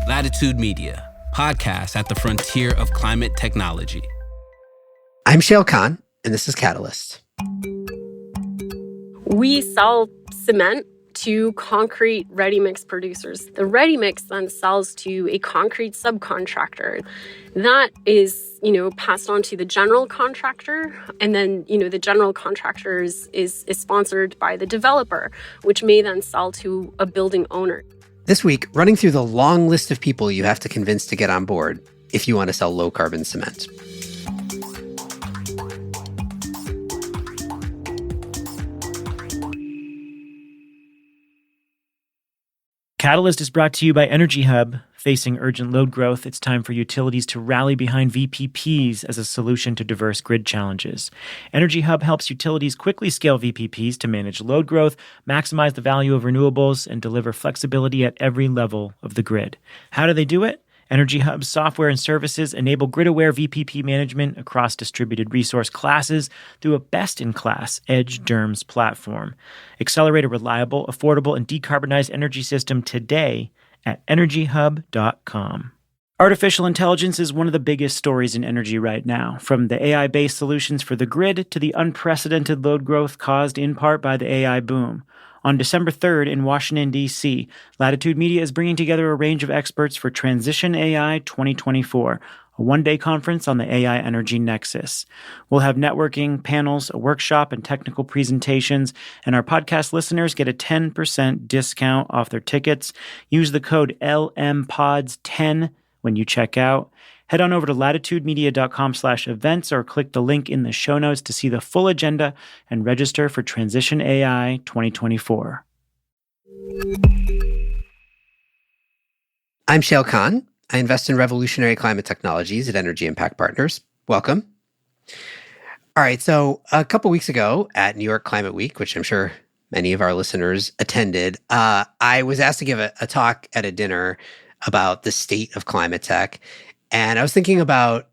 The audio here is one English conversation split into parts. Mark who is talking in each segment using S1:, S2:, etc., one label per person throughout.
S1: Latitude Media, podcast at the frontier of climate technology.
S2: I'm Shail Khan, and this is Catalyst.
S3: We sell cement to concrete ready-mix producers. The ready-mix then sells to a concrete subcontractor. That is, passed on to the general contractor. And then, the general contractor is sponsored by the developer, which may then sell to a building owner.
S2: This week, running through the long list of people you have to convince to get on board if you want to sell low-carbon cement.
S4: Catalyst is brought to you by Energy Hub. Facing urgent load growth, it's time for utilities to rally behind VPPs as a solution to diverse grid challenges. Energy Hub helps utilities quickly scale VPPs to manage load growth, maximize the value of renewables, and deliver flexibility at every level of the grid. How do they do it? Energy Hub's software and services enable grid-aware VPP management across distributed resource classes through a best-in-class Edge DERMS platform. Accelerate a reliable, affordable, and decarbonized energy system today at energyhub.com. Artificial intelligence is one of the biggest stories in energy right now, from the AI-based solutions for the grid to the unprecedented load growth caused in part by the AI boom. On December 3rd in Washington, D.C., Latitude Media is bringing together a range of experts for Transition AI 2024, a one-day conference on the AI energy nexus. We'll have networking, panels, a workshop, and technical presentations, and our podcast listeners get a 10% discount off their tickets. Use the code LMPODS10 when you check out. Head on over to latitudemedia.com/events or click the link in the show notes to see the full agenda and register for Transition AI 2024.
S2: I'm Shail Khan. I invest in revolutionary climate technologies at Energy Impact Partners. Welcome. All right, so a couple weeks ago at New York Climate Week, which I'm sure many of our listeners attended, I was asked to give a talk at a dinner about the state of climate tech. And I was thinking about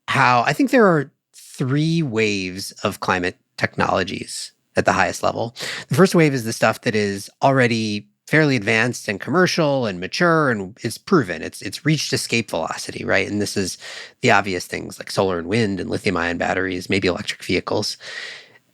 S2: how I think there are three waves of climate technologies at the highest level. The first wave is the stuff that is already fairly advanced and commercial and mature and it's proven. It's reached escape velocity, right? And this is the obvious things like solar and wind and lithium-ion batteries, maybe electric vehicles.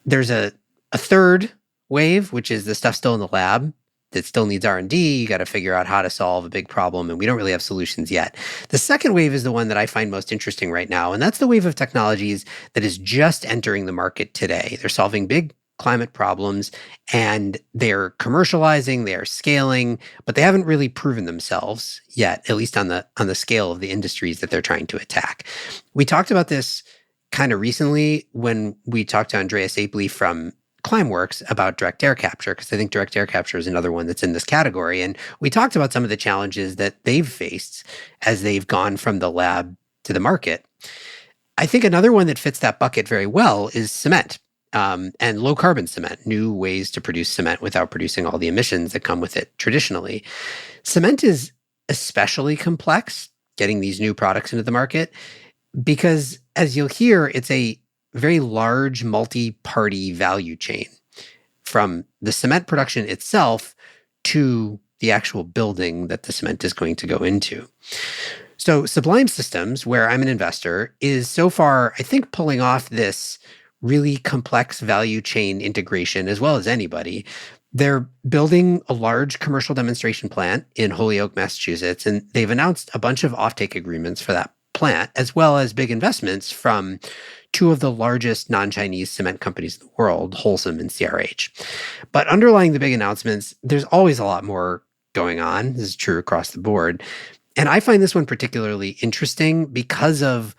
S2: There's a third wave, which is the stuff still in the lab that still needs R&D. You got to figure out how to solve a big problem, and we don't really have solutions yet. The second wave is the one that I find most interesting right now, and that's the wave of technologies that is just entering the market today. They're solving big climate problems, and they're commercializing, they are scaling, but they haven't really proven themselves yet, at least on the scale of the industries that they're trying to attack. We talked about this kind of recently when we talked to Andreas Apley from Climeworks about direct air capture, because I think direct air capture is another one that's in this category. And we talked about some of the challenges that they've faced as they've gone from the lab to the market. I think another one that fits that bucket very well is cement and low carbon cement, new ways to produce cement without producing all the emissions that come with it traditionally. Cement is especially complex, getting these new products into the market, because as you'll hear, it's a very large multi-party value chain from the cement production itself to the actual building that the cement is going to go into. So Sublime Systems, where I'm an investor, is so far, I think, pulling off this really complex value chain integration as well as anybody. They're building a large commercial demonstration plant in Holyoke, Massachusetts, and they've announced a bunch of offtake agreements for that plant, as well as big investments from two of the largest non-Chinese cement companies in the world, Holcim and CRH. But underlying the big announcements, there's always a lot more going on. This is true across the board. And I find this one particularly interesting because of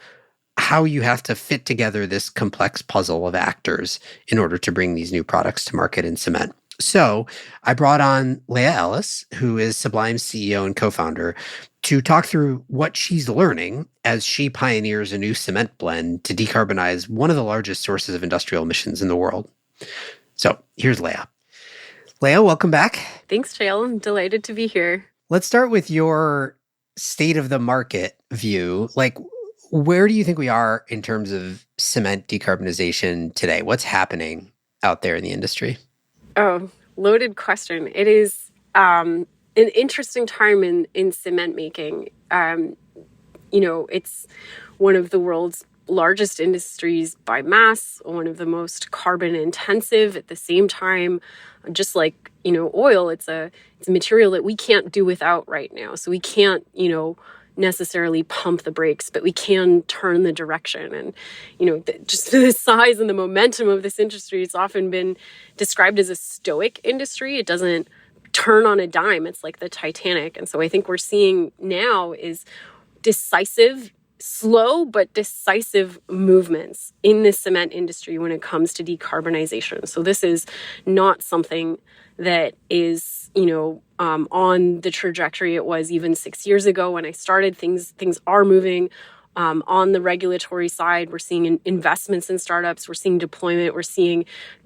S2: how you have to fit together this complex puzzle of actors in order to bring these new products to market in cement. So I brought on Leah Ellis, who is Sublime's CEO and co-founder, to talk through what she's learning as she pioneers a new cement blend to decarbonize one of the largest sources of industrial emissions in the world. So here's Leah. Leah, welcome back.
S3: Thanks, Shail. I'm delighted to be here.
S2: Let's start with your state of the market view. Like, where do you think we are in terms of cement decarbonization today? What's happening out there in the industry?
S3: Oh, loaded question. It is an interesting time in cement making. It's one of the world's largest industries by mass, one of the most carbon intensive. At the same time, just like oil, it's a material that we can't do without right now. So we can't necessarily pump the brakes, but we can turn the direction. And just the size and the momentum of this industry, it's often been described as a stoic industry. It doesn't turn on a dime. It's like the Titanic. And so I think we're seeing now is decisive, slow but decisive movements in the cement industry when it comes to decarbonization. So this is not something that is, on the trajectory it was even 6 years ago when I started. Things are moving. On the regulatory side, we're seeing investments in startups, we're seeing deployment, we're seeing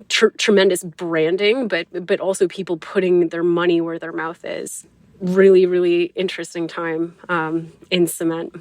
S3: tremendous branding, but also people putting their money where their mouth is. Really, really interesting time in cement.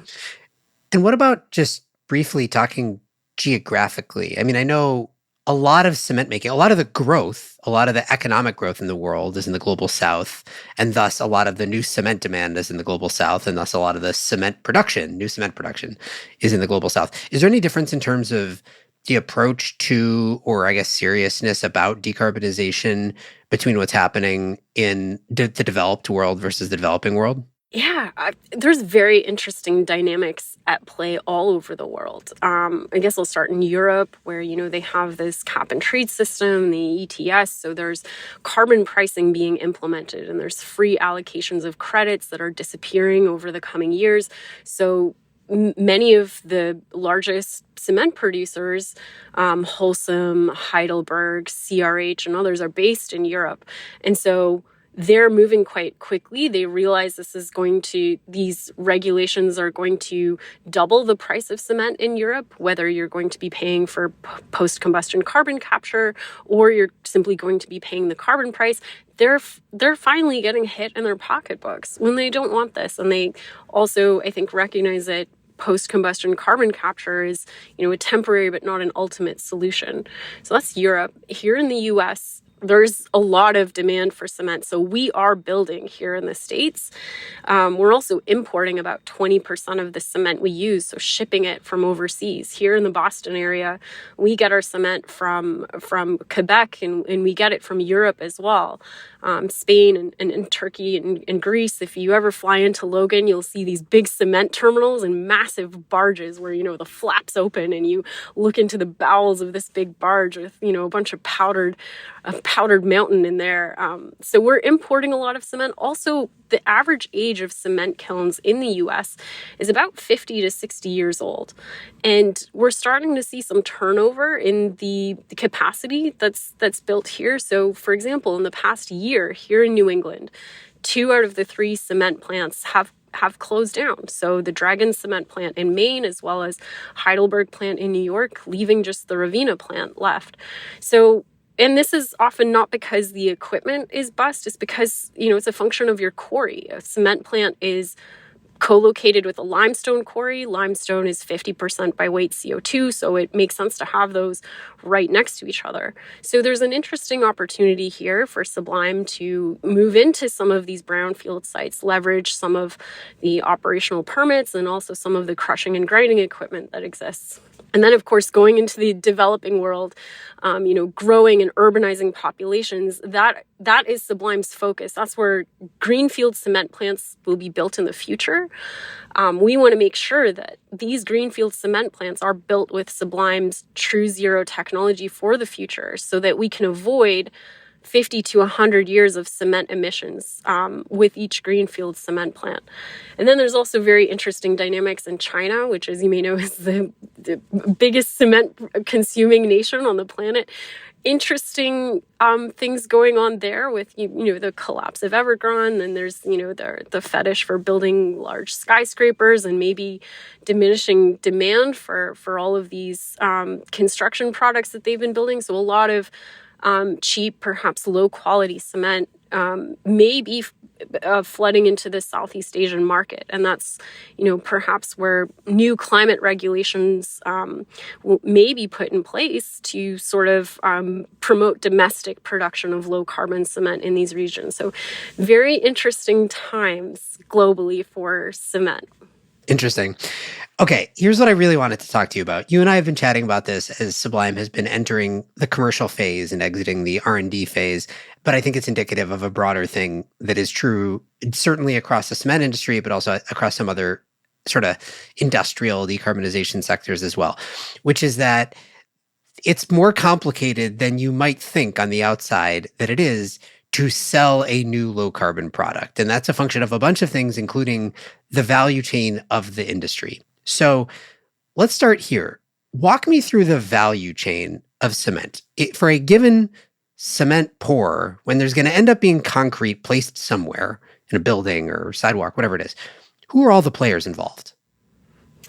S2: And what about just briefly talking geographically? I mean, I know a lot of cement making, a lot of the growth, a lot of the economic growth in the world is in the global south, and thus a lot of the new cement demand is in the global south, and thus a lot of the new cement production is in the global south. Is there any difference in terms of the approach to, or I guess seriousness about decarbonization between what's happening in the developed world versus the developing world?
S3: Yeah, there's very interesting dynamics at play all over the world. I guess I'll start in Europe where, they have this cap and trade system, the ETS. So there's carbon pricing being implemented and there's free allocations of credits that are disappearing over the coming years. So many of the largest cement producers, Holcim, Heidelberg, CRH, and others are based in Europe. And so they're moving quite quickly. They realize these regulations are going to double the price of cement in Europe, whether you're going to be paying for post-combustion carbon capture or you're simply going to be paying the carbon price. They're finally getting hit in their pocketbooks when they don't want this. And they also, I think, recognize that post-combustion carbon capture is, a temporary but not an ultimate solution. So that's Europe. Here in the US, there's a lot of demand for cement. So we are building here in the States. We're also importing about 20% of the cement we use, so shipping it from overseas. Here in the Boston area, we get our cement from Quebec and we get it from Europe as well. Spain and Turkey and Greece. If you ever fly into Logan, you'll see these big cement terminals and massive barges where, the flaps open and you look into the bowels of this big barge with, a bunch of powdered mountain in there. So we're importing a lot of cement. Also, the average age of cement kilns in the US is about 50 to 60 years old. And we're starting to see some turnover in the capacity that's built here. So, for example, in the past year here in New England, 2 out of the 3 cement plants have closed down. So the Dragon Cement plant in Maine, as well as Heidelberg plant in New York, leaving just the Ravenna plant left. So, and this is often not because the equipment is bust, it's because, it's a function of your quarry. A cement plant is co-located with a limestone quarry. Limestone is 50% by weight CO2, so it makes sense to have those right next to each other. So there's an interesting opportunity here for Sublime to move into some of these brownfield sites, leverage some of the operational permits and also some of the crushing and grinding equipment that exists. And then, of course, going into the developing world, growing and urbanizing populations, that is Sublime's focus. That's where greenfield cement plants will be built in the future. We want to make sure that these greenfield cement plants are built with Sublime's true zero technology for the future so that we can avoid 50 to 100 years of cement emissions with each greenfield cement plant. And then there's also very interesting dynamics in China, which, as you may know, is the biggest cement consuming nation on the planet. Interesting things going on there with, the collapse of Evergrande, and there's, the fetish for building large skyscrapers and maybe diminishing demand for all of these construction products that they've been building. So a lot of cheap, perhaps low quality cement may be flooding into the Southeast Asian market. And that's, perhaps where new climate regulations may be put in place to sort of promote domestic production of low carbon cement in these regions. So very interesting times globally for cement.
S2: Interesting. Okay, here's what I really wanted to talk to you about. You and I have been chatting about this as Sublime has been entering the commercial phase and exiting the R&D phase, but I think it's indicative of a broader thing that is true certainly across the cement industry, but also across some other sort of industrial decarbonization sectors as well, which is that it's more complicated than you might think on the outside that it is to sell a new low carbon product. And that's a function of a bunch of things, including the value chain of the industry. So let's start here. Walk me through the value chain of cement. For a given cement pour, when there's going to end up being concrete placed somewhere in a building or sidewalk, whatever it is, who are all the players involved?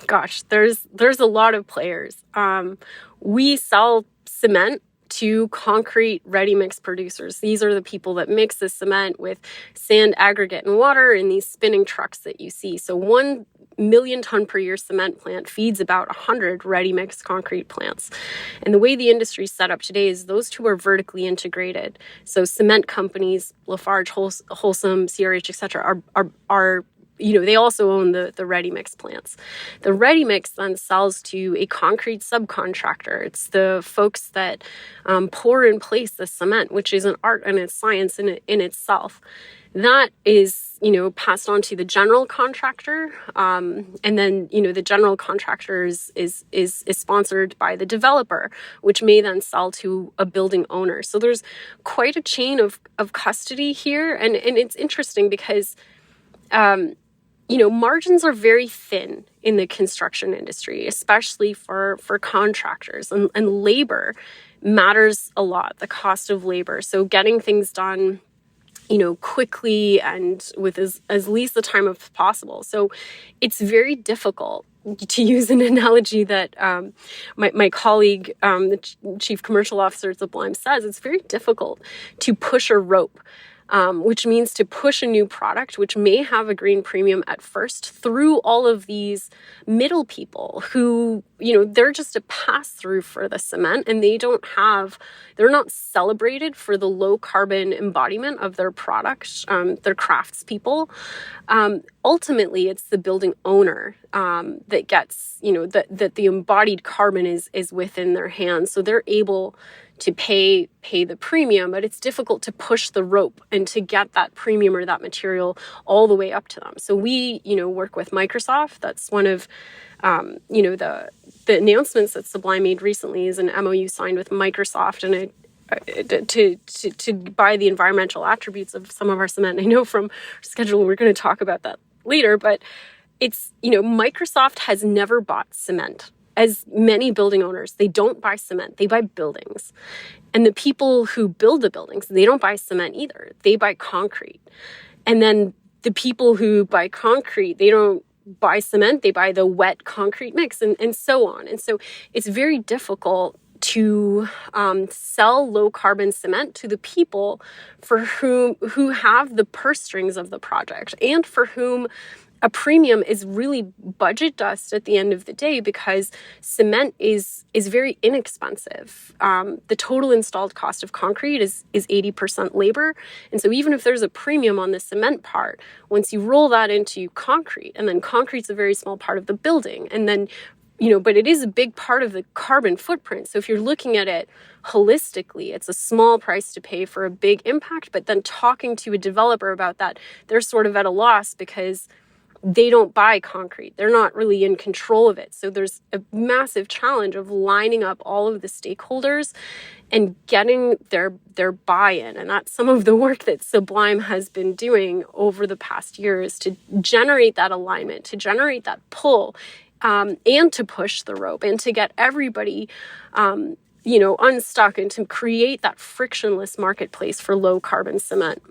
S3: Gosh, there's a lot of players. We sell cement to concrete ready-mix producers. These are the people that mix the cement with sand, aggregate, and water in these spinning trucks that you see. So 1 million ton per year cement plant feeds about 100 ready-mix concrete plants. And the way the industry is set up today is those two are vertically integrated. So cement companies, Lafarge, Holcim, CRH, et cetera, are they also own the ready-mix plants. The ready-mix then sells to a concrete subcontractor. It's the folks that pour in place the cement, which is an art and a science in itself. That is, passed on to the general contractor. And then, the general contractor is sponsored by the developer, which may then sell to a building owner. So there's quite a chain of custody here. And it's interesting because margins are very thin in the construction industry, especially for contractors, and labor matters a lot, the cost of labor. So getting things done, quickly and with as least the time as possible. So it's very difficult, to use an analogy that my colleague, the chief commercial officer at Sublime says, it's very difficult to push a rope. Which means to push a new product, which may have a green premium at first, through all of these middle people who, they're just a pass-through for the cement, and they're not celebrated for the low carbon embodiment of their product, their craftspeople. Ultimately, it's the building owner that gets, that the embodied carbon is within their hands. So they're able to pay the premium, but it's difficult to push the rope and to get that premium or that material all the way up to them. So we, work with Microsoft. That's one of, the announcements that Sublime made recently is an MOU signed with Microsoft, and to buy the environmental attributes of some of our cement. I know from our schedule we're going to talk about that later, but it's, Microsoft has never bought cement. As many building owners, they don't buy cement, they buy buildings. And the people who build the buildings, they don't buy cement either. They buy concrete. And then the people who buy concrete, they don't buy cement, they buy the wet concrete mix, and so on. And so it's very difficult to sell low carbon cement to the people who have the purse strings of the project, and for whom a premium is really budget dust at the end of the day, because cement is very inexpensive. The total installed cost of concrete is 80% labor. And so even if there's a premium on the cement part, once you roll that into concrete, and then concrete's a very small part of the building, and then but it is a big part of the carbon footprint. So if you're looking at it holistically, it's a small price to pay for a big impact. But then talking to a developer about that, they're sort of at a loss because they don't buy concrete. They're not really in control of it. So there's a massive challenge of lining up all of the stakeholders and getting their buy-in. And that's some of the work that Sublime has been doing over the past years to generate that alignment, to generate that pull, and to push the rope, and to get everybody unstuck, and to create that frictionless marketplace for low carbon cement.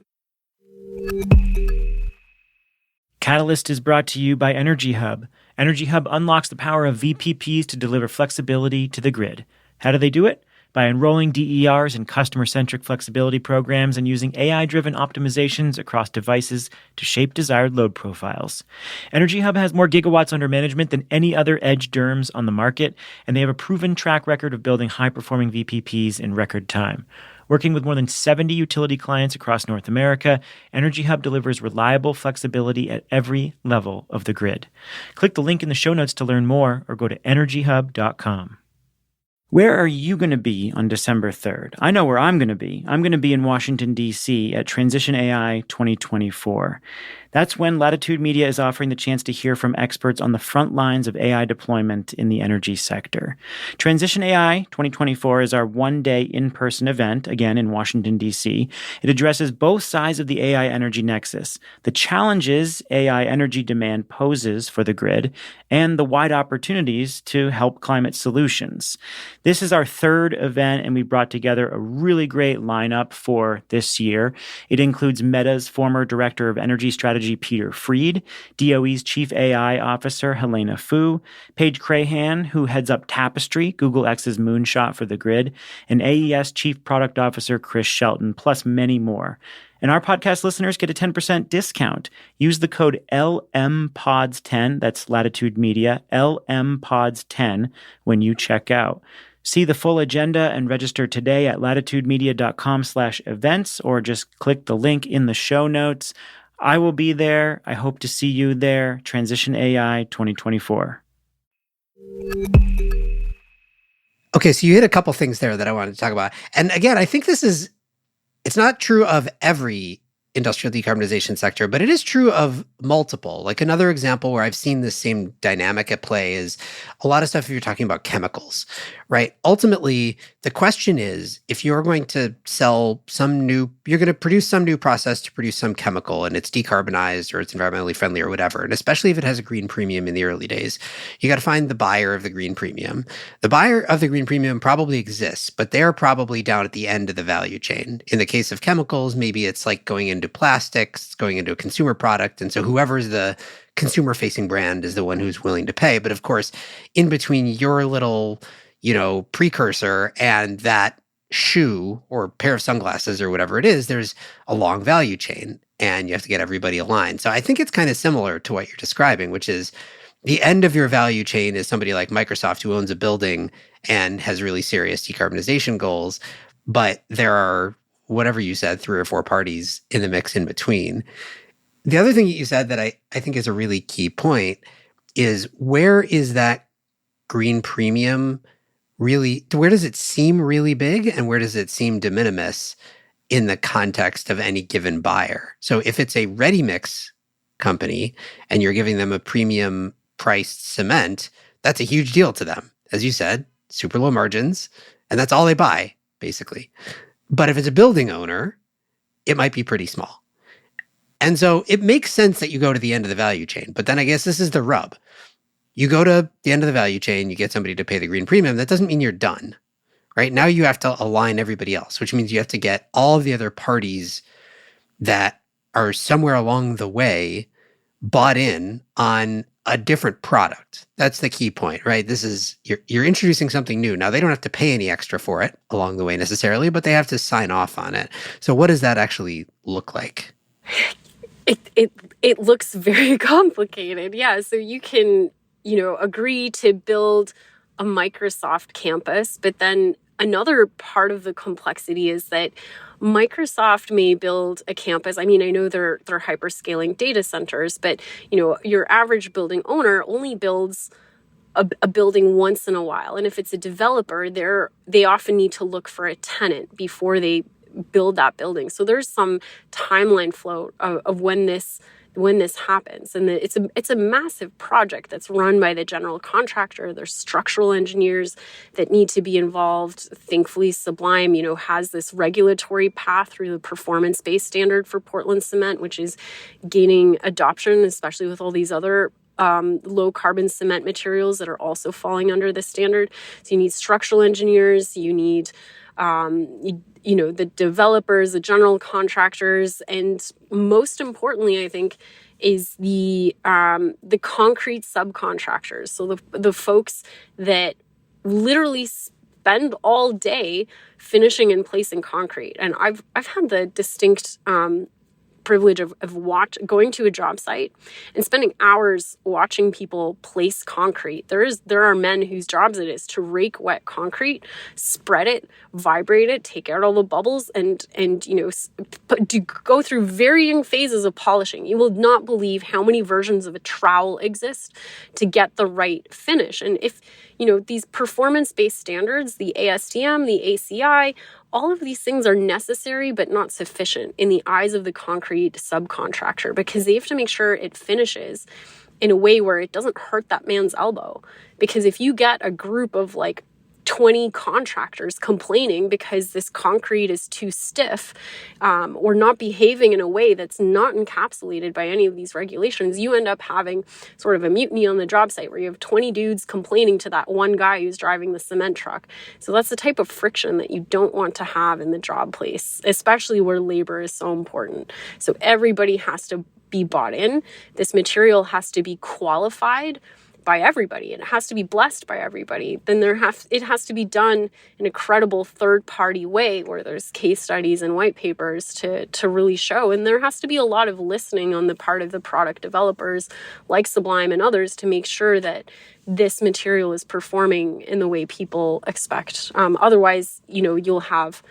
S4: Catalyst is brought to you by Energy Hub. Energy Hub unlocks the power of VPPs to deliver flexibility to the grid. How do they do it? by enrolling DERs in customer-centric flexibility programs and using AI-driven optimizations across devices to shape desired load profiles. Energy Hub has more gigawatts under management than any other edge DERMS on the market, and they have a proven track record of building high-performing VPPs in record time. Working with more than 70 utility clients across North America, Energy Hub delivers reliable flexibility at every level of the grid. Click the link in the show notes to learn more or go to energyhub.com. Where are you going to be on December 3rd? I know where I'm going to be. I'm going to be in Washington, D.C. at Transition AI 2024. That's when Latitude Media is offering the chance to hear from experts on the front lines of AI deployment in the energy sector. Transition AI 2024 is our one-day in-person event, again in Washington, D.C. It addresses both sides of the AI energy nexus, the challenges AI energy demand poses for the grid, and the wide opportunities to help climate solutions. This is our third event, and we brought together a really great lineup for this year. It includes Meta's former Director of Energy Strategy, Peter Freed, DOE's Chief AI Officer, Helena Fu, Paige Crahan, who heads up Tapestry, Google X's moonshot for the grid, and AES Chief Product Officer, Chris Shelton, plus many more. And our podcast listeners get a 10% discount. Use the code LMPODS10, that's Latitude Media, LMPODS10, when you check out. See the full agenda and register today at latitudemedia.com/events, or just click the link in the show notes. I will be there. I hope to see you there. Transition AI 2024.
S2: Okay, so you hit a couple things there that I wanted to talk about. And again, I think it's not true of every industrial decarbonization sector, but it is true of multiple. Like another example where I've seen this same dynamic at play is a lot of stuff if you're talking about chemicals, right? Ultimately, the question is, if you're going to you're going to produce some new process to produce some chemical and it's decarbonized or it's environmentally friendly or whatever, and especially if it has a green premium in the early days, you got to find the buyer of the green premium. The buyer of the green premium probably exists, but they're probably down at the end of the value chain. In the case of chemicals, maybe it's like going into plastics, going into a consumer product. And so whoever's the consumer-facing brand is the one who's willing to pay. But of course, in between your little precursor and that shoe or pair of sunglasses or whatever it is, there's a long value chain and you have to get everybody aligned. So I think it's kind of similar to what you're describing, which is the end of your value chain is somebody like Microsoft who owns a building and has really serious decarbonization goals, but there are, whatever you said, 3 or 4 parties in the mix in between. The other thing that you said that I think is a really key point is where is that green premium really, where does it seem really big and where does it seem de minimis in the context of any given buyer? So if it's a ready mix company and you're giving them a premium priced cement, that's a huge deal to them. As you said, super low margins, and that's all they buy, basically. But if it's a building owner, it might be pretty small. And so it makes sense that you go to the end of the value chain. But then I guess this is the rub. You go to the end of the value chain, you get somebody to pay the green premium. That doesn't mean you're done, right? Now you have to align everybody else, which means you have to get all of the other parties that are somewhere along the way bought in on a different product. That's the key point, right? This is, you're introducing something new. Now they don't have to pay any extra for it along the way necessarily, but they have to sign off on it. So what does that actually look like?
S3: It looks very complicated. Yeah. So you can, agree to build a Microsoft campus, but then another part of the complexity is that Microsoft may build a campus. I mean, I know they're hyperscaling data centers, but your average building owner only builds a building once in a while. And if it's a developer, they often need to look for a tenant before they build that building. So there's some timeline flow of when this happens. And it's a massive project that's run by the general contractor. There's structural engineers that need to be involved. Thankfully, Sublime, has this regulatory path through the performance-based standard for Portland cement, which is gaining adoption, especially with all these other low carbon cement materials that are also falling under this standard. So you need structural engineers, you need the developers, the general contractors, and most importantly, I think, is the concrete subcontractors. So the folks that literally spend all day finishing and placing concrete. And I've had the distinct privilege of going to a job site and spending hours watching people place concrete. There are men whose jobs it is to rake wet concrete, spread it, vibrate it, take out all the bubbles, and go through varying phases of polishing. You will not believe how many versions of a trowel exist to get the right finish. And if these performance-based standards, the ASTM, the ACI, all of these things are necessary but not sufficient in the eyes of the concrete subcontractor, because they have to make sure it finishes in a way where it doesn't hurt that man's elbow. Because if you get a group of 20 contractors complaining because this concrete is too stiff or not behaving in a way that's not encapsulated by any of these regulations, you end up having sort of a mutiny on the job site where you have 20 dudes complaining to that one guy who's driving the cement truck. So that's the type of friction that you don't want to have in the job place, especially where labor is so important. So everybody has to be bought in. This material has to be qualified by everybody. It has to be blessed by everybody. Then it has to be done in a credible third-party way where there's case studies and white papers to really show. And there has to be a lot of listening on the part of the product developers like Sublime and others to make sure that this material is performing in the way people expect. Otherwise, you'll have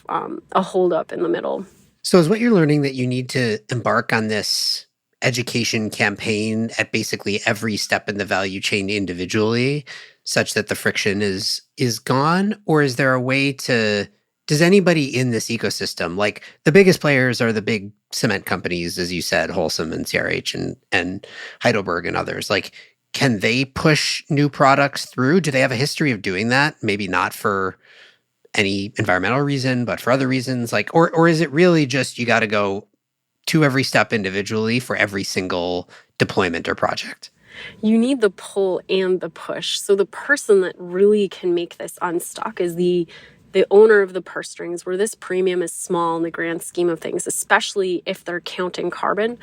S3: a holdup in the middle.
S2: So is what you're learning that you need to embark on this education campaign at basically every step in the value chain individually, such that the friction is gone? Or is there a way does anybody in this ecosystem, like the biggest players are the big cement companies, as you said, Holcim and CRH and Heidelberg and others, can they push new products through? Do they have a history of doing that? Maybe not for any environmental reason, but for other reasons, or is it really just you got to go to every step individually for every single deployment or project?
S3: You need the pull and the push. So the person that really can make this unstuck is the owner of the purse strings, where this premium is small in the grand scheme of things, especially if they're counting carbon.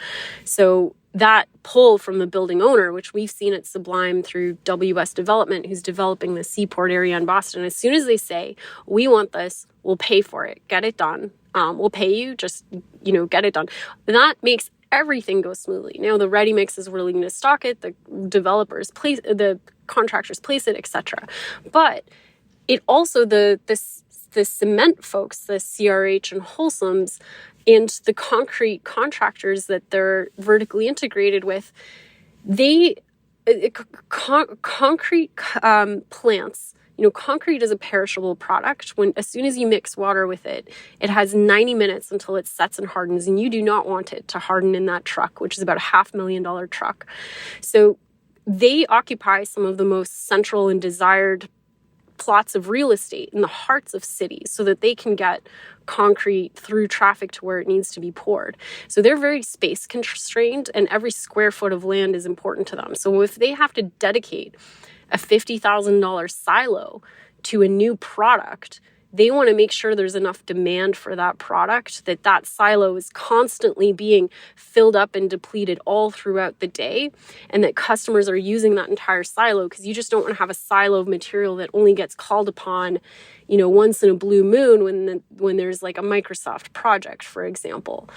S3: So that pull from the building owner, which we've seen at Sublime through WS Development, who's developing the Seaport area in Boston, as soon as they say, we want this, we'll pay for it, get it done. We'll pay you, just, get it done. That makes everything go smoothly. Now the ready mix is willing to stock it, the developers place, the contractors place it, etc. But it also, the cement folks, the CRH and Holcim's, and the concrete contractors that they're vertically integrated with, concrete plants. Concrete is a perishable product. As soon as you mix water with it, it has 90 minutes until it sets and hardens, and you do not want it to harden in that truck, which is about a $500,000 truck. So they occupy some of the most central and desired plots of real estate in the hearts of cities so that they can get concrete through traffic to where it needs to be poured. So they're very space constrained, and every square foot of land is important to them. So if they have to dedicate a $50,000 silo to a new product, they want to make sure there's enough demand for that product, that silo is constantly being filled up and depleted all throughout the day, and that customers are using that entire silo, because you just don't want to have a silo of material that only gets called upon, once in a blue moon when there's a Microsoft project, for example.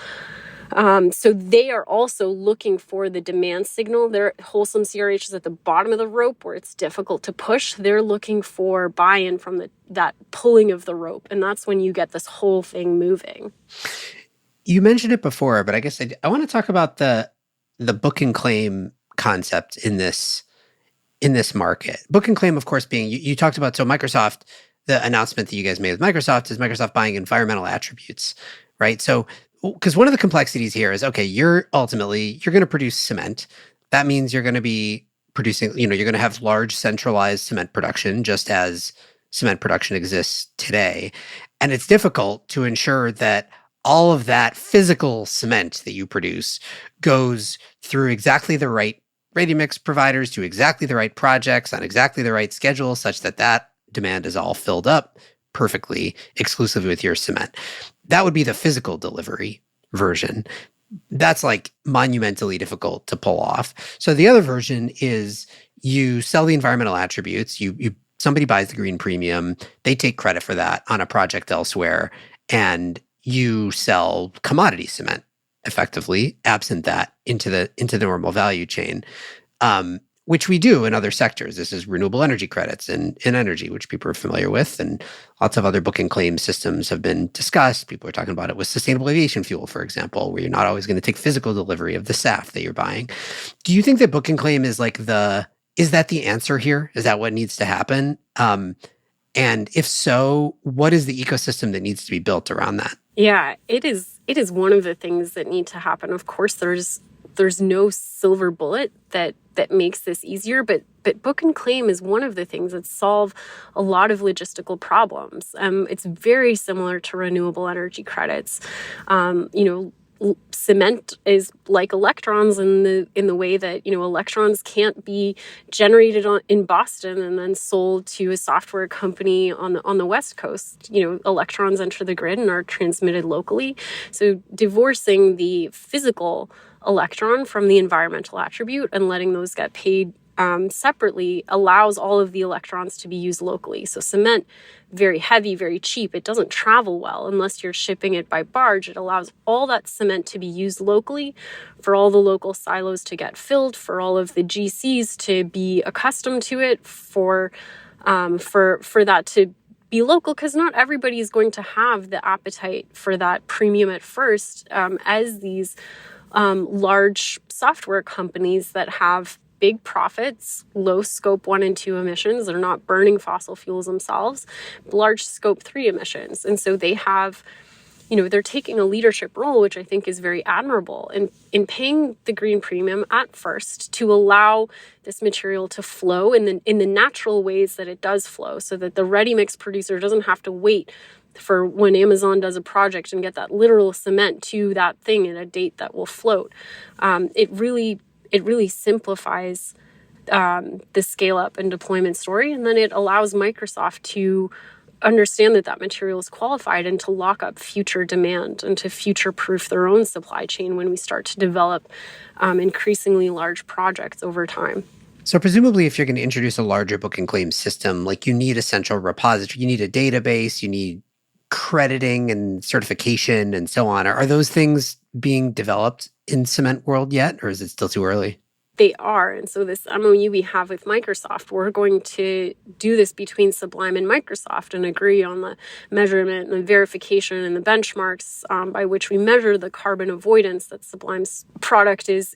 S3: So they are also looking for the demand signal. Their Holcim CRH is at the bottom of the rope where it's difficult to push. They're looking for buy-in from that pulling of the rope. And that's when you get this whole thing moving.
S2: You mentioned it before, but I guess I want to talk about the book and claim concept in this market. Book and claim, of course, being, you talked about, so Microsoft, the announcement that you guys made with Microsoft is Microsoft buying environmental attributes, right? So, because one of the complexities here is, okay, you're going to produce cement. That means you're going to be producing, you're going to have large centralized cement production, just as cement production exists today. And it's difficult to ensure that all of that physical cement that you produce goes through exactly the right ready-mix providers to exactly the right projects on exactly the right schedule, such that demand is all filled up perfectly exclusively with your cement. That would be the physical delivery version. That's monumentally difficult to pull off. So the other version is you sell the environmental attributes, you somebody buys the green premium, they take credit for that on a project elsewhere, and you sell commodity cement effectively, absent that, into the normal value chain, which we do in other sectors. This is renewable energy credits in energy, which people are familiar with, and lots of other book and claim systems have been discussed. People are talking about it with sustainable aviation fuel, for example, where you're not always going to take physical delivery of the SAF that you're buying. Do you think that book and claim is is that the answer here? Is that what needs to happen? And if so, what is the ecosystem that needs to be built around that?
S3: Yeah, it is one of the things that need to happen. Of course, there's no silver bullet that makes this easier, but book and claim is one of the things that solve a lot of logistical problems. It's very similar to renewable energy credits. Cement is like electrons in the way that electrons can't be generated in Boston and then sold to a software company on the West Coast. Electrons enter the grid and are transmitted locally. So divorcing the physical electron from the environmental attribute and letting those get paid separately allows all of the electrons to be used locally. So cement, very heavy, very cheap. It doesn't travel well unless you're shipping it by barge. It allows all that cement to be used locally, for all the local silos to get filled, for all of the GCs to be accustomed to it, for that to be local, because not everybody is going to have the appetite for that premium at first, as these large software companies that have big profits, low scope 1 and 2 emissions. They're not burning fossil fuels themselves, large scope 3 emissions. And so they have, they're taking a leadership role, which I think is very admirable in paying the green premium at first to allow this material to flow in the natural ways that it does flow, so that the ready mix producer doesn't have to wait for when Amazon does a project and get that literal cement to that thing at a date that will float. It really simplifies the scale up and deployment story. And then it allows Microsoft to understand that material is qualified and to lock up future demand and to future proof their own supply chain when we start to develop increasingly large projects over time.
S2: So presumably if you're going to introduce a larger book and claim system, you need a central repository, you need a database, you need crediting and certification and so on. Are those things being developed in cement world yet, or is it still too early?
S3: They are. And so this MOU we have with Microsoft, we're going to do this between Sublime and Microsoft and agree on the measurement and the verification and the benchmarks by which we measure the carbon avoidance that Sublime's product is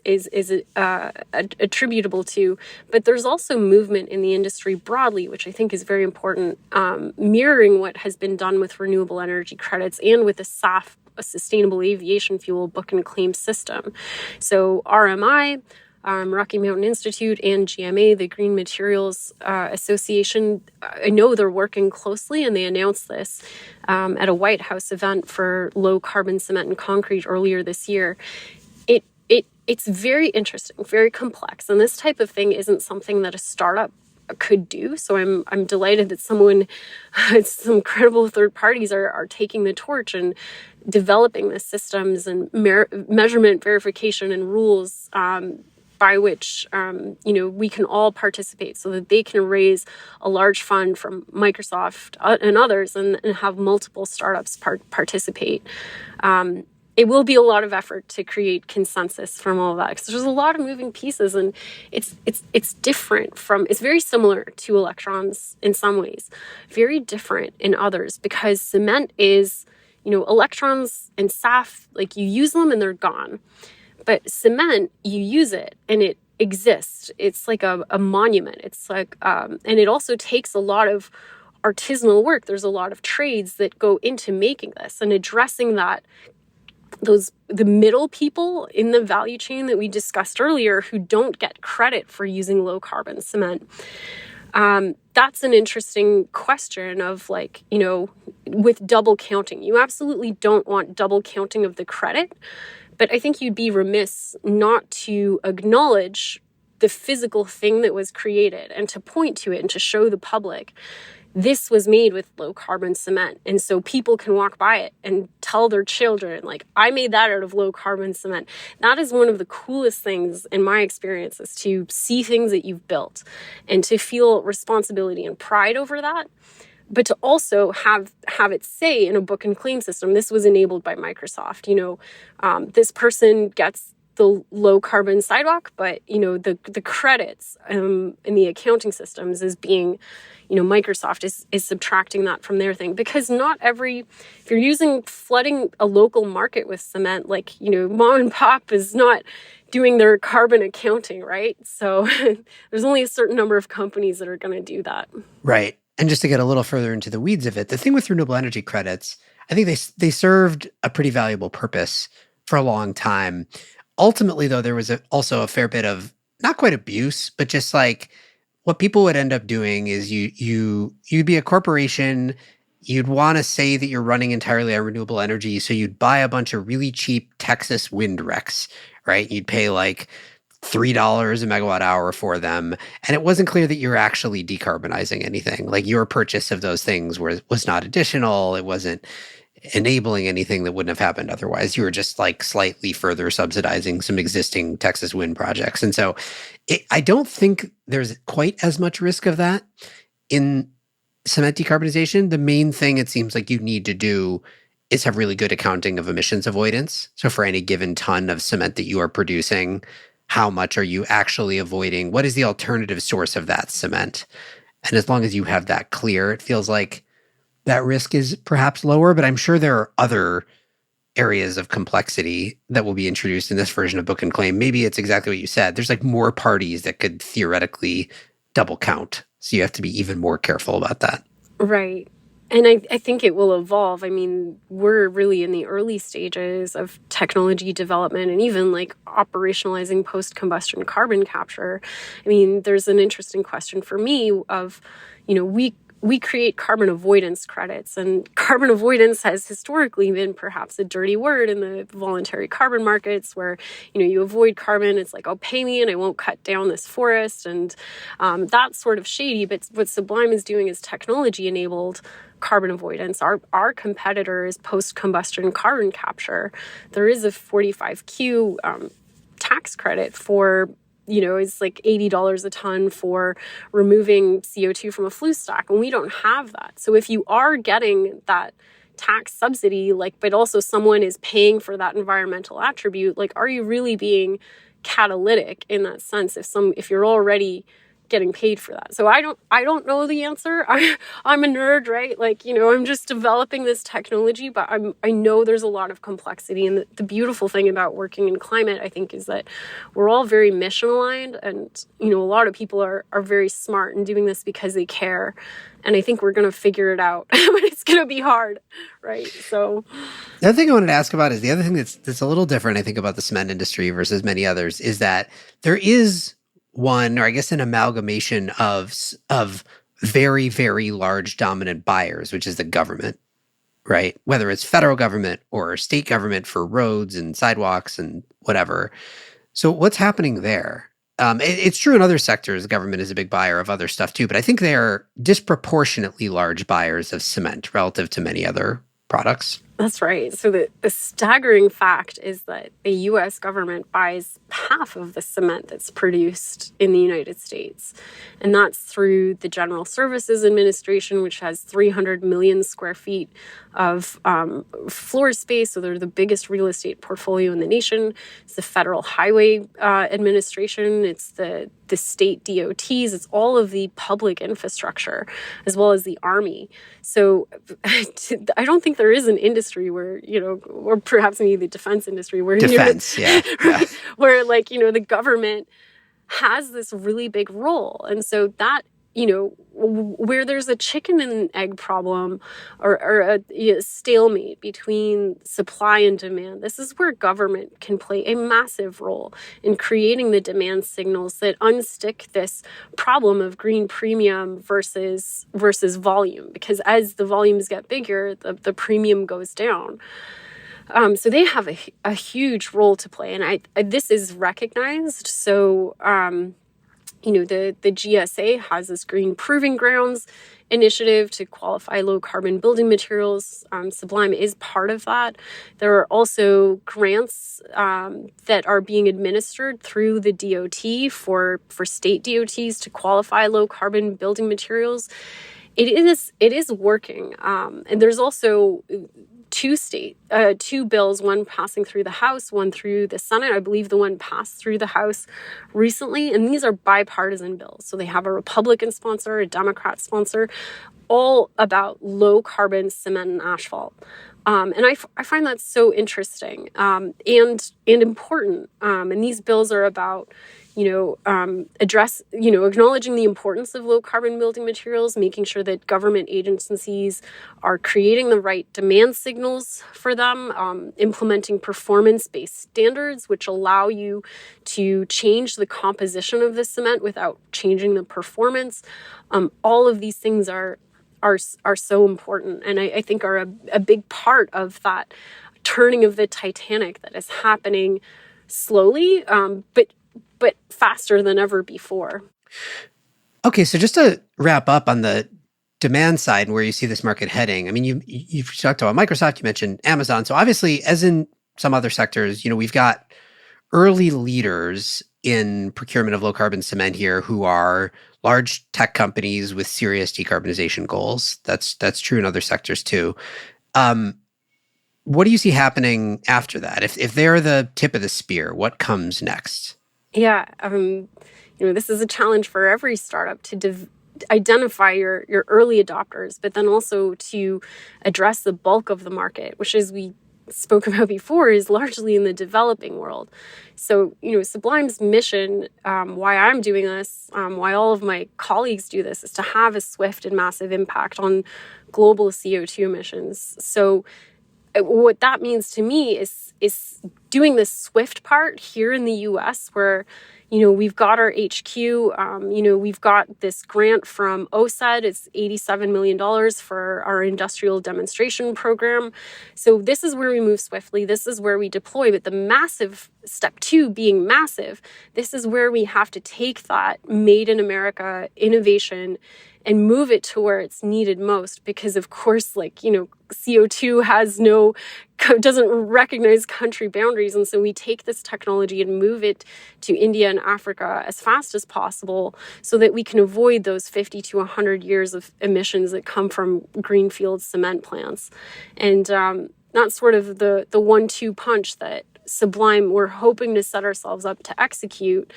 S3: attributable to. But there's also movement in the industry broadly, which I think is very important, mirroring what has been done with renewable energy credits and with the SAF, a sustainable aviation fuel book and claim system. So RMI, Rocky Mountain Institute, and GMA, the Green Materials Association, I know they're working closely, and they announced this at a White House event for low carbon cement and concrete earlier this year. It's very interesting, very complex, and this type of thing isn't something that a startup could do. So I'm delighted that some credible third parties are taking the torch and developing the systems and measurement verification and rules by which we can all participate, so that they can raise a large fund from Microsoft and others and have multiple startups participate. It will be a lot of effort to create consensus from all of that, because there's a lot of moving pieces, and it's different from, it's very similar to electrons in some ways, very different in others, because cement is, electrons and SAF, you use them and they're gone. But cement, you use it and it exists. It's like a monument. It's and it also takes a lot of artisanal work. There's a lot of trades that go into making this and addressing that. The middle people in the value chain that we discussed earlier who don't get credit for using low carbon cement. That's an interesting question of with double counting. You absolutely don't want double counting of the credit, but I think you'd be remiss not to acknowledge the physical thing that was created and to point to it and to show the public this was made with low carbon cement. And so people can walk by it and tell their children, like, I made that out of low carbon cement. That is one of the coolest things in my experience, is to see things that you've built and to feel responsibility and pride over that. But to also have it say in a book and claim system, this was enabled by Microsoft. This person gets the low carbon sidewalk, but the credits in the accounting systems is being, Microsoft is subtracting that from their thing, because if you're flooding a local market with cement, like, mom and pop is not doing their carbon accounting, right? So there's only a certain number of companies that are going to do that.
S2: Right. And just to get a little further into the weeds of it, the thing with renewable energy credits, I think they served a pretty valuable purpose for a long time. Ultimately, though, there was also a fair bit of, not quite abuse, but just like, what people would end up doing is you'd be a corporation, you'd want to say that you're running entirely on renewable energy, so you'd buy a bunch of really cheap Texas wind RECs, right? You'd pay like $3 a megawatt hour for them, and it wasn't clear that you're actually decarbonizing anything. Like, your purchase of those things was not additional. It wasn't enabling anything that wouldn't have happened otherwise. You were just like slightly further subsidizing some existing Texas wind projects. And so I don't think there's quite as much risk of that in cement decarbonization. The main thing it seems like you need to do is have really good accounting of emissions avoidance. So for any given ton of cement that you are producing, how much are you actually avoiding? What is the alternative source of that cement? And as long as you have that clear, it feels like that risk is perhaps lower, but I'm sure there are other areas of complexity that will be introduced in this version of book and claim. Maybe it's exactly what you said. There's like more parties that could theoretically double count. So you have to be even more careful about that.
S3: Right. And I think it will evolve. I mean, we're really in the early stages of technology development and even like operationalizing post-combustion carbon capture. I mean, there's an interesting question for me of, we create carbon avoidance credits, and carbon avoidance has historically been perhaps a dirty word in the voluntary carbon markets, where, you avoid carbon. It's like, oh, pay me and I won't cut down this forest. And that's sort of shady. But what Sublime is doing is technology enabled carbon avoidance. Our competitor is post-combustion carbon capture. There is a 45Q tax credit for, it's like $80 a ton for removing CO2 from a flue stack, and we don't have that. So if you are getting that tax subsidy, but also someone is paying for that environmental attribute, are you really being catalytic in that sense if you're already getting paid for that? So I don't know the answer. I'm a nerd, right? I'm just developing this technology, but I know there's a lot of complexity. And the beautiful thing about working in climate, I think, is that we're all very mission aligned, and a lot of people are very smart and doing this because they care. And I think we're going to figure it out, but it's going to be hard, right? So
S2: the other thing I wanted to ask about is the other thing that's a little different, I think, about the cement industry versus many others, is that there is one, or I guess an amalgamation of very, very large dominant buyers, which is the government, right? Whether it's federal government or state government for roads and sidewalks and whatever. So what's happening there? It's true in other sectors, the government is a big buyer of other stuff too, but I think they're disproportionately large buyers of cement relative to many other products.
S3: That's right. So the staggering fact is that the U.S. government buys half of the cement that's produced in the United States. And that's through the General Services Administration, which has 300 million square feet of floor space. So they're the biggest real estate portfolio in the nation. It's the Federal Highway Administration. It's the state DOTs. It's all of the public infrastructure, as well as the Army. So I don't think there is an industry where, or perhaps maybe the defense industry where
S2: defense,
S3: where the government has this really big role. And so that, where there's a chicken and egg problem or a stalemate between supply and demand, this is where government can play a massive role in creating the demand signals that unstick this problem of green premium versus volume. Because as the volumes get bigger, the premium goes down. So they have a huge role to play, and this is recognized. So The GSA has this Green Proving Grounds initiative to qualify low carbon building materials. Sublime is part of that. There are also grants that are being administered through the DOT for state DOTs to qualify low carbon building materials. It is working. And there's also two bills, one passing through the House, one through the Senate. I believe the one passed through the House recently, and these are bipartisan bills. So they have a Republican sponsor, a Democrat sponsor, all about low carbon cement and asphalt. And I find that so interesting and important. And these bills are about acknowledging the importance of low carbon building materials, making sure that government agencies are creating the right demand signals for them, implementing performance-based standards, which allow you to change the composition of the cement without changing the performance. All of these things are so important, and I think are a big part of that turning of the Titanic that is happening slowly, but faster than ever before.
S2: Okay, so just to wrap up on the demand side and where you see this market heading, I mean, you've talked about Microsoft, you mentioned Amazon. So obviously, as in some other sectors, we've got early leaders in procurement of low carbon cement here who are large tech companies with serious decarbonization goals. That's true in other sectors too. What do you see happening after that? If they're the tip of the spear, what comes next?
S3: Yeah, this is a challenge for every startup to identify your early adopters, but then also to address the bulk of the market, which, as we spoke about before, is largely in the developing world. So, Sublime's mission, why I'm doing this, why all of my colleagues do this, is to have a swift and massive impact on global CO2 emissions. So what that means to me is doing the swift part here in the US, where we've got our HQ, we've got this grant from OSED. It's $87 million for our industrial demonstration program. So this is where we move swiftly. This is where we deploy. But the massive step 2 being massive, this is where we have to take that made in America innovation and move it to where it's needed most, because of course, CO2 doesn't recognize country boundaries. And so we take this technology and move it to India and Africa as fast as possible so that we can avoid those 50 to 100 years of emissions that come from greenfield cement plants. And that's sort of the 1-2 punch that Sublime, we're hoping to set ourselves up to execute,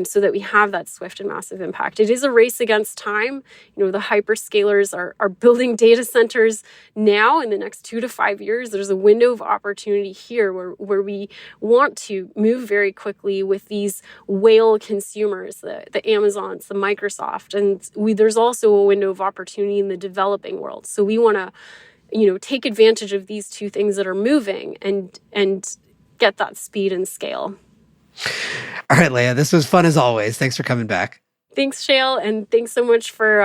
S3: so that we have that swift and massive impact. It is a race against time. The hyperscalers are building data centers now. In the next 2 to 5 years, there's a window of opportunity here where we want to move very quickly with these whale consumers, the Amazons, the Microsoft, and there's also a window of opportunity in the developing world. So we want to, take advantage of these two things that are moving and get that speed and scale.
S2: All right, Leah, this was fun as always. Thanks for coming back.
S3: Thanks, Shale, and thanks so much for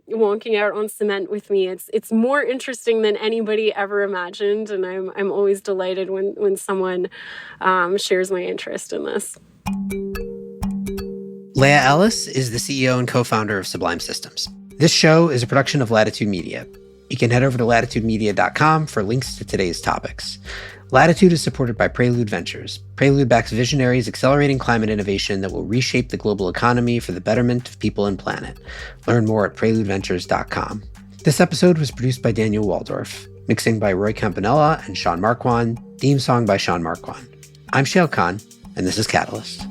S3: wonking out on cement with me. It's more interesting than anybody ever imagined, and I'm always delighted when someone shares my interest in this.
S2: Leah Ellis is the CEO and co-founder of Sublime Systems. This show is a production of Latitude Media. You can head over to latitudemedia.com for links to today's topics. Latitude is supported by Prelude Ventures. Prelude backs visionaries accelerating climate innovation that will reshape the global economy for the betterment of people and planet. Learn more at preludeventures.com. This episode was produced by Daniel Waldorf, mixing by Roy Campanella and Sean Marquand, theme song by Sean Marquand. I'm Shale Khan, and this is Catalyst.